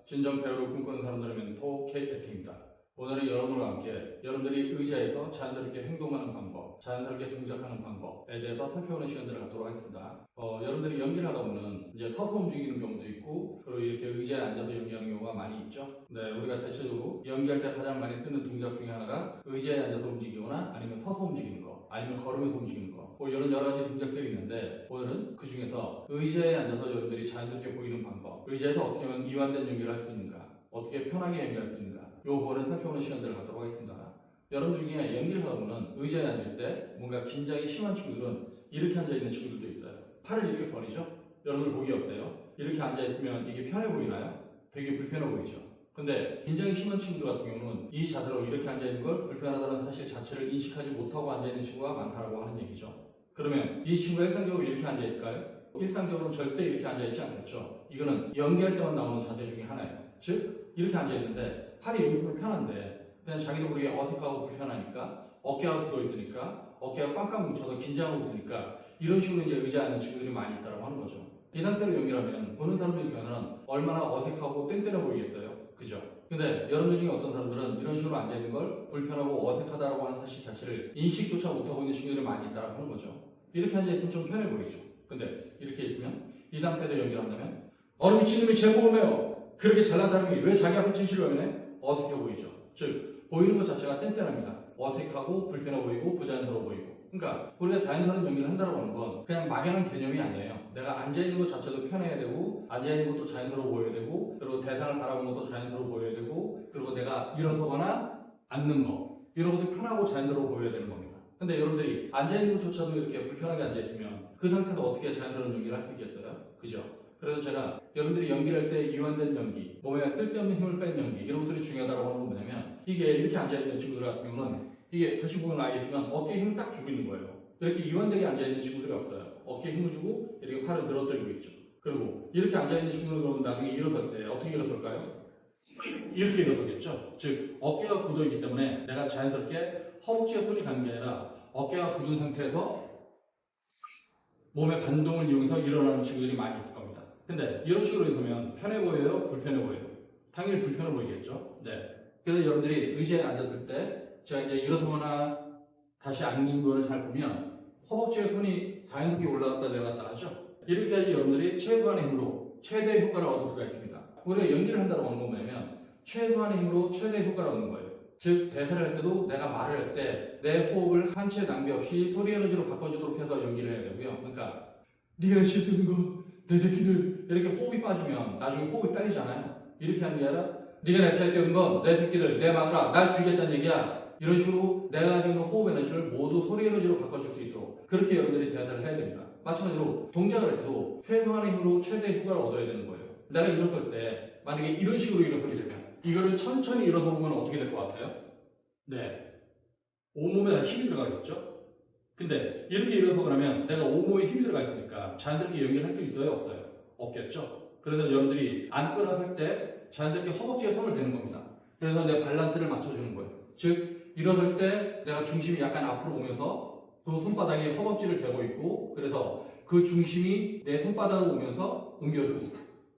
진정 배우를 꿈꾸는 사람들의 멘토 KF입니다. 오늘은 여러분과 함께 여러분들이 의자에서 자연스럽게 행동하는 방법, 자연스럽게 동작하는 방법에 대해서 살펴보는 시간들을 갖도록 하겠습니다. 여러분들이 연기를 하다 보면 이제 서서 움직이는 경우도 있고, 그리고 이렇게 의자에 앉아서 연기하는 경우가 많이 있죠. 네, 우리가 대체적으로 연기할 때 가장 많이 쓰는 동작 중에 하나가 의자에 앉아서 움직이거나 아니면 서서 움직이는 거, 아니면 걸으면서 움직이는 거, 뭐 이런 여러 가지 동작들이 있는데, 오늘은 그 중에서 의자에 앉아서 여러분들이 자연스럽게 보이는 방법, 의자에서 어떻게 하면 이완된 연기를 할 수 있는가, 어떻게 편하게 연기할 수 있는가, 요 부분을 살펴보는 시간들을 갖도록 하겠습니다. 여러분 중에 연기를 하다 보면 의자에 앉을 때 뭔가 긴장이 심한 친구들은 이렇게 앉아있는 친구들도 있어요. 팔을 이렇게 벌리죠? 여러분들 보기 어때요? 이렇게 앉아있으면 이게 편해 보이나요? 되게 불편해 보이죠? 근데 긴장이 심한 친구들 같은 경우는 이 자세로 이렇게 앉아있는 걸 불편하다는 사실 자체를 인식하지 못하고 앉아있는 친구가 많다고 하는 얘기죠. 그러면 이 친구가 일상적으로 이렇게 앉아있을까요? 일상적으로는 절대 이렇게 앉아있지 않겠죠. 이거는 연기할 때만 나오는 자세 중에 하나예요. 즉 이렇게 앉아있는데 팔이 이렇게 편한데 그냥 자기도 모르게 어색하고 불편하니까 어깨가 굳어 있으니까 어깨가 꽉꽉 뭉쳐서 긴장하고 있으니까 이런 식으로 이제 의자에 앉는 친구들이 많이 있다고 하는 거죠. 이 상태로 연기하면 보는 사람들 입장에서는 얼마나 어색하고 뗀뗀해 보이겠어요. 그죠? 근데 여러분들 중에 어떤 사람들은 이런 식으로 앉아있는 걸 불편하고 어색하다고 하는 사실 자체를 인식조차 못하고 있는 친구들이 많이 있다고 하는 거죠. 이렇게 앉아있으면 좀 편해 보이죠. 근데 이렇게 있으면 이 상태에서 연기를 한다면 어느 미친놈이 제 몸을 매요. 그렇게 잘난 사람이 왜 자기 앞에 진실을 외면해? 어색해 보이죠. 즉 보이는 것 자체가 뗀뗀합니다. 어색하고 불편해 보이고 부자연스러워 보이고. 그러니까 우리가 자연스러운 연기를 한다고 하는 건 그냥 막연한 개념이 아니에요. 내가 앉아있는 것 자체도 편해야 되고, 앉아있는 것도 자연스러워 보여야 되고, 그리고 대상을 바라보는 것도 자연스러워 보여야 되고, 그리고 내가 일어서거나 앉는 거 이런 것도 편하고 자연스러워 보여야 되는 겁니다. 근데 여러분들이 앉아있는 것조차도 이렇게 불편하게 앉아있으면 그 상태에서 어떻게 자연스러운 연기를 할 수 있겠어요? 그죠? 그래서 제가 여러분들이 연기를 할 때 이완된 연기, 몸에 쓸데없는 힘을 뺀 연기, 이런 것들이 중요하다고 하는 건 뭐냐면, 이게 이렇게 앉아있는 친구들 같은 경우는 이게 다시 보면 알겠지만 어깨에 힘을 딱 주고 있는 거예요. 이렇게 이완되게 앉아있는 친구들이 없어요. 어깨에 힘을 주고 이렇게 팔을 늘어뜨리고 있죠. 그리고 이렇게 앉아있는 친구들은 그러면 나중에 일어설 때 어떻게 일어설까요? 이렇게 일어서겠죠. 즉 어깨가 굳어있기 때문에 내가 자연스럽게 허벅지에 손이 가는 게 아니라 어깨가 굳은 상태에서 몸의 반동을 이용해서 일어나는 친구들이 많이 있을 겁니다. 근데 이런 식으로 있으면 편해 보여요? 불편해 보여요? 당연히 불편해 보이겠죠? 네. 그래서 여러분들이 의자에 앉았을 때 제가 이제 일어서거나 다시 앉는 걸 잘 보면 허벅지에 손이 자연스럽게 올라갔다 내려갔다 하죠? 이렇게 해야지 여러분들이 최소한의 힘으로 최대의 효과를 얻을 수가 있습니다. 우리가 연기를 한다고 하는 건 뭐냐면 최소한의 힘으로 최대의 효과를 얻는 거예요. 즉 대사를 할 때도 내가 말을 할 때 내 호흡을 한 채 낭비 없이 소리 에너지로 바꿔주도록 해서 연기를 해야 되고요. 그러니까 네가 시키는 거 내 새끼들 이렇게 호흡이 빠지면 나중에 호흡이 딸리잖아요. 이렇게 하는 게 아니라 네가 내 새끼는 거 내 새끼들 내 마누라 날 죽이겠다는 얘기야. 이런 식으로 내가 가지고 있는 호흡 에너지를 모두 소리 에너지로 바꿔줄 수 있도록 그렇게 여러분들이 대사를 해야 됩니다. 마찬가지로 동작을 할 때도 최소한의 힘으로 최대의 효과를 얻어야 되는 거예요. 내가 일어설 때 만약에 이런 식으로 일어서게 되면 이거를 천천히 일어서 보면 어떻게 될 것 같아요? 네, 온몸에 다 힘이 들어가겠죠? 근데 이렇게 일어서 그러면 내가 온몸에 힘이 들어가 있으니까 자연스럽게 연기를 할 수 있어요? 없어요? 없겠죠? 그래서 여러분들이 앉거나 설 때 자연스럽게 허벅지에 손을 대는 겁니다. 그래서 내 밸런스를 맞춰주는 거예요. 즉 일어설 때 내가 중심이 약간 앞으로 오면서 두 손바닥이 허벅지를 대고 있고, 그래서 그 중심이 내 손바닥으로 오면서 옮겨주고,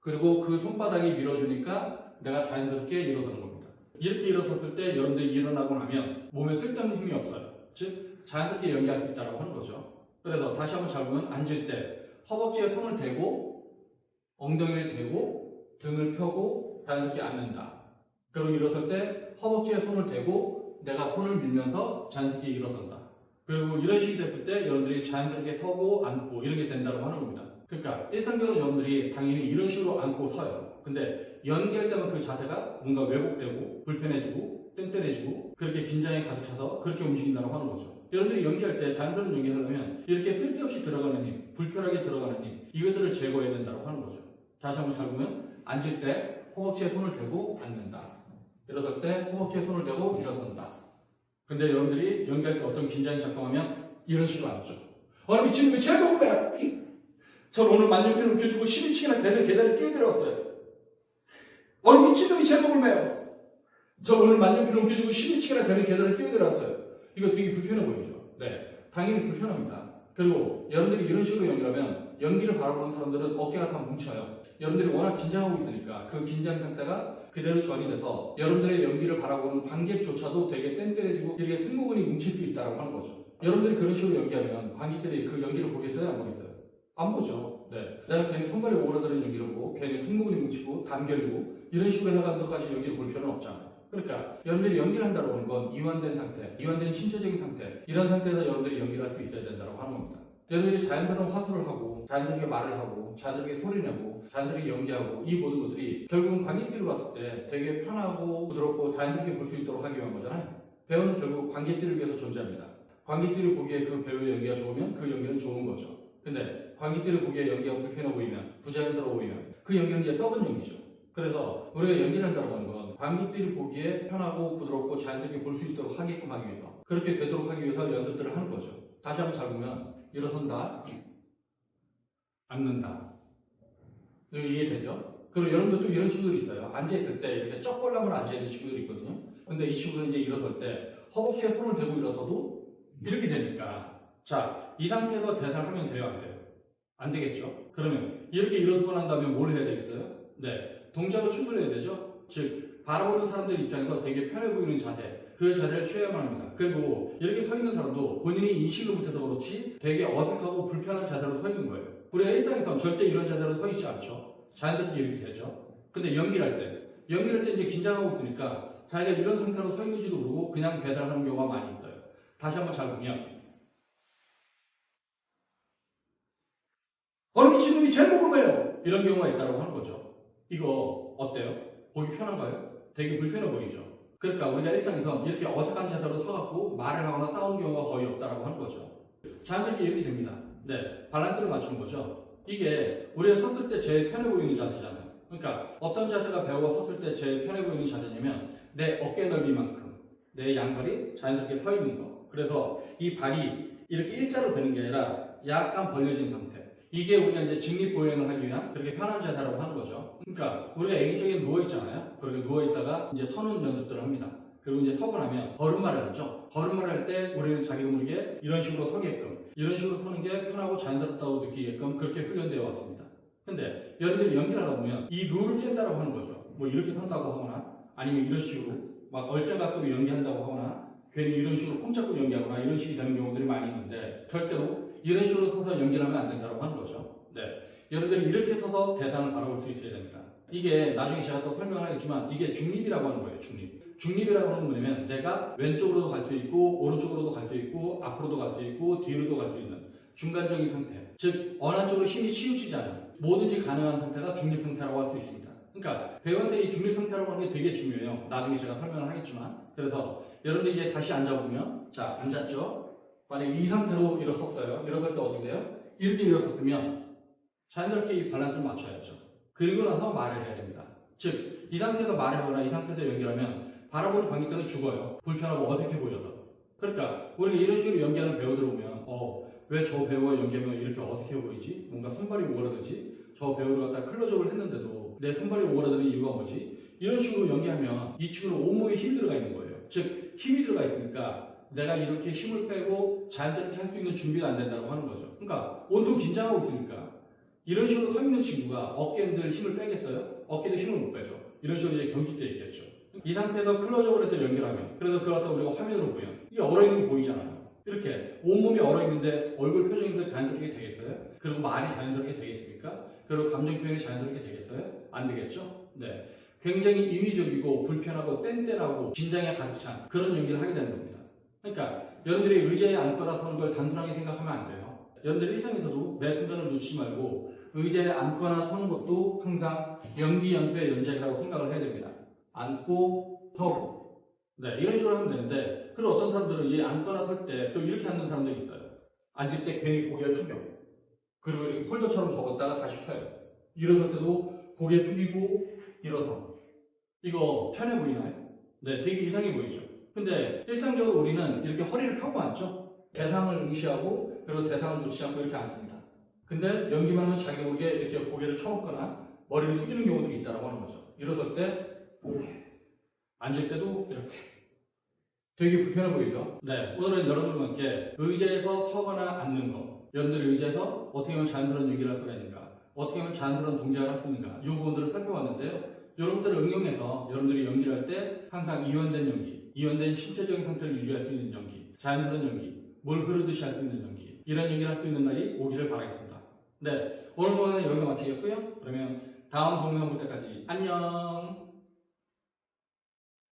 그리고 그 손바닥이 밀어주니까 내가 자연스럽게 일어서는 겁니다. 이렇게 일어섰을 때 여러분들이 일어나고 나면 몸에 쓸데없는 힘이 없어요. 즉 자연스럽게 연기할 수 있다고 하는 거죠. 그래서 다시 한번 잘 보면 앉을 때 허벅지에 손을 대고 엉덩이를 대고 등을 펴고 자연스럽게 앉는다. 그리고 일어설 때 허벅지에 손을 대고 내가 손을 밀면서 자연스럽게 일어선다. 그리고 이런 식이 됐을 때 여러분들이 자연스럽게 서고 앉고 이런 게 된다고 하는 겁니다. 그러니까 일상적으로 여러분들이 당연히 이런 식으로 앉고 서요. 근데 연기할 때만 그 자세가 뭔가 왜곡되고 불편해지고 뗀뗀해지고 그렇게 긴장이 가득 차서 그렇게 움직인다고 하는 거죠. 여러분들이 연기할 때 자연스러운 연기를 하려면 이렇게 쓸데없이 들어가는 힘, 불편하게 들어가는 힘, 이것들을 제거해야 된다고 하는 거죠. 다시 한번 잘 보면 앉을 때 허벅지에 손을 대고 앉는다. 일어설 때 허벅지에 손을 대고 일어선다. 근데 여러분들이 연기할 때 어떤 긴장이 작동하면 이런 식으로 앉죠. 어느 미친놈이 제일 먹어요. 전 오늘 만년필을 웃겨주고 12층이나 계단을 끼어들었어요. 어느 미친놈이 제일 먹을 매요. 저 오늘 만년필을 웃겨주고 12층이나 되는 계단을 끼어들었어요. 이거 되게 불편해 보이죠? 네, 당연히 불편합니다. 그리고 여러분들이 이런 식으로 연기하면 연기를 바라보는 사람들은 어깨가 다 뭉쳐요. 여러분들이 워낙 긴장하고 있으니까 그 긴장 상태가 그대로 전이 돼서 여러분들의 연기를 바라보는 관객조차도 되게 뗀뗀해지고 이렇게 승모근이 뭉칠 수 있다고 하는 거죠. 여러분들이 그런 식으로 연기하면 관객들이 그 연기를 보겠어요? 안 보겠어요? 안 보죠. 네. 내가 괜히 손발이 오그라드는 연기를 보고 괜히 승모근이 뭉치고 단결이고 이런 식으로 해나가는 것까지 연기를 볼 필요는 없잖아요. 그러니까 여러분들이 연기를 한다고 하는 건 이완된 상태, 이완된 신체적인 상태, 이런 상태에서 여러분들이 연기를 할 수 있어야 된다고 하는 겁니다. 여러분들이 자연스러운 화술을 하고 자연스럽게 말을 하고 자연스럽게 소리내고 자연스럽게 연기하고 이 모든 것들이 결국은 관객들이 봤을 때 되게 편하고 부드럽고 자연스럽게 볼 수 있도록 하기 위한 거잖아요. 배우는 결국 관객들을 위해서 존재합니다. 관객들이 보기에 그 배우의 연기가 좋으면 그 연기는 좋은 거죠. 근데 관객들이 보기에 연기가 불편해 보이면, 부자연스러워 보이면 그 연기는 이제 썩은 연기죠. 그래서 우리가 연기를 한다고 하는 건 관객들이 보기에 편하고 부드럽고 자연스럽게 볼 수 있도록 하게끔 하기 위해서, 그렇게 되도록 하기 위해서 연습들을 하는 거죠. 다시 한번 잘 보면 일어선다, 앉는다. 이해되죠? 그리고 여러분들 또 이런 친구들이 있어요. 앉아있을 때 이렇게 쩍벌나무로 앉아있는 친구들이 있거든요. 근데 이 친구들은 이제 일어설 때 허벅지에 손을 대고 일어서도 이렇게 되니까, 자, 이 상태에서 대사를 하면 돼요, 안 돼요? 안 되겠죠? 그러면 이렇게 일어서고 난 다음에 뭘 해야 되겠어요? 네, 동작을 충돌해야 되죠? 즉, 바라보는 사람들 입장에서 되게 편해 보이는 자세, 그 자세를 취해야만 합니다. 그리고 이렇게 서 있는 사람도 본인이 인식을 못해서 그렇지 되게 어색하고 불편한 자세로 서 있는 거예요. 우리가 일상에서 절대 이런 자세로 서 있지 않죠? 자연스럽게 이렇게 되죠? 근데 연기를 할 때 이제 긴장하고 있으니까 자기가 이런 상태로 서 있는지도 모르고 그냥 배달하는 경우가 많이 있어요. 다시 한번 잘 보면, 미친 놈이 제일 먹은 거예요! 이런 경우가 있다고 하는 거죠. 이거 어때요? 보기 편한가요? 되게 불편해 보이죠? 그러니까 우리가 일상에서 이렇게 어색한 자세로 서갖고 말을 하거나 싸우는 경우가 거의 없다고 하는 거죠. 자연스럽게 이렇게 됩니다. 네, 밸런스를 맞추는 거죠. 이게 우리가 섰을 때 제일 편해 보이는 자세잖아요. 그러니까 어떤 자세가 배우가 섰을 때 제일 편해 보이는 자세냐면 내 어깨 넓이만큼 내 양발이 자연스럽게 서 있는 거. 그래서 이 발이 이렇게 일자로 되는 게 아니라 약간 벌려진 상태. 이게 우리가 이제 직립보행을 하기 위한 그렇게 편한 자세라고 하는 거죠. 그러니까 우리가 애기처럼 누워있잖아요. 그렇게 누워있다가 이제 서는 연습들을 합니다. 그리고 이제 서고 나면 걸음마를 하죠. 걸음마를 할 때 우리는 자기가 모르게 이런 식으로 서게끔, 이런 식으로 서는 게 편하고 자연스럽다고 느끼게끔 그렇게 훈련되어 왔습니다. 근데 여러분들이 연기를 하다 보면 이 룰을 깬다고 하는 거죠. 뭐 이렇게 선다고 하거나 아니면 이런 식으로 막 얼짱각도로 연기한다고 하거나 괜히 이런 식으로 폼 잡고 연기하거나 이런 식이 되는 경우들이 많이 있는데 절대로 이런 식으로 서서 연기를 하면 안 된다고 하는 거죠. 네, 여러분들이 이렇게 서서 대상을 바라볼 수 있어야 됩니다. 이게 나중에 제가 또 설명을 하겠지만 이게 중립이라고 하는 거예요. 중립이라고 하는 건 뭐냐면 내가 왼쪽으로도 갈 수 있고 오른쪽으로도 갈 수 있고 앞으로도 갈 수 있고 뒤로도 갈 수 있는 중간적인 상태, 즉 어느 한쪽으로 힘이 치우치지 않은 뭐든지 가능한 상태가 중립 상태라고 할 수 있습니다. 그러니까 배우한테 이 중립 상태라고 하는 게 되게 중요해요. 나중에 제가 설명을 하겠지만. 그래서 여러분들 이제 다시 앉아보면, 자, 앉았죠? 만약에 이 상태로 일어섰어요. 일어설 때 어떻게 돼요? 이렇게 일어섰으면 자연스럽게 이 밸런스를 맞춰야죠. 그리고 나서 말을 해야 됩니다. 즉, 이 상태에서 말을 하거나 이 상태에서 연기하면 바라보는 관객들은 죽어요. 불편하고 어색해 보여서. 그러니까 우리가 이런 식으로 연기하는 배우들 보면 왜 저 배우가 연기하면 이렇게 어색해 보이지? 뭔가 손발이 오그라들지? 저 배우를 갖다 클로즈업을 했는데도 내 손발이 오그라드는 이유가 뭐지? 이런 식으로 연기하면 이 친구는 온몸에 힘이 들어가 있는 거예요. 즉, 힘이 들어가 있으니까 내가 이렇게 힘을 빼고 자연스럽게 할 수 있는 준비가 안 된다고 하는 거죠. 그러니까 온통 긴장하고 있으니까 이런 식으로 서 있는 친구가 어깨들 힘을 빼겠어요? 어깨도 힘을 못 빼죠. 이런 식으로 이제 경기 때 있겠죠. 이 상태에서 클로즈업을 해서 연결하면, 그래서 그걸 갖다 우리가 화면으로 보면 이게 얼어있는 게 보이잖아요. 이렇게 온몸이 얼어있는데 얼굴 표정이 자연스럽게 되겠어요? 그리고 말이 자연스럽게 되겠습니까? 그리고 감정 표현이 자연스럽게 되겠어요? 안 되겠죠? 네. 굉장히 인위적이고 불편하고 뗀뗀하고 긴장에 가득 찬 그런 연기를 하게 되는 겁니다. 그러니까 여러분들이 의자에 앉거나 서는 걸 단순하게 생각하면 안 돼요. 여러분들 일상에서도 매 순간을 놓치지 말고 의자에 앉거나 서는 것도 항상 연기 연습의 연장이라고 생각을 해야 됩니다. 앉고 서고, 네, 이런 식으로 하면 되는데, 그리고 어떤 사람들은 이 앉거나 설 때 또 이렇게 앉는 사람들이 있어요. 앉을 때 괜히 고개를 숙여, 그리고 이렇게 폴더처럼 접었다가 다시 펴요. 일어설 때도 고개 숙이고 일어서. 이거 편해 보이나요? 네, 되게 이상해 보이죠. 근데 일상적으로 우리는 이렇게 허리를 펴고 앉죠. 대상을 무시하고 그리고 대상을 놓치지 않고 이렇게 앉습니다. 근데 연기만 하면 자기 모르게 이렇게 고개를 쳐먹거나 머리를 숙이는 경우들이 있다고 하는 거죠. 일어설 때 앉을 때도 이렇게 되게 불편해 보이죠? 네, 오늘은 여러분과 함께 의자에서 서거나 앉는 거, 여러분들이 의자에서 어떻게 하면 자연스러운 연기를 할 수가 있는가, 어떻게 하면 자연스러운 동작을 할 수 있는가 이 부분들을 살펴봤는데요. 여러분들을 응용해서 여러분들이 연기를 할 때 항상 이완된 연기, 이완된 신체적인 상태를 유지할 수 있는 연기, 자연스러운 연기, 물 흐르듯이 할 수 있는 연기, 이런 연기를 할 수 있는 날이 오기를 바라겠습니다. 네, 오늘 동영상은 여기서 마치겠고요. 그러면 다음 동영상 볼 때까지 안녕.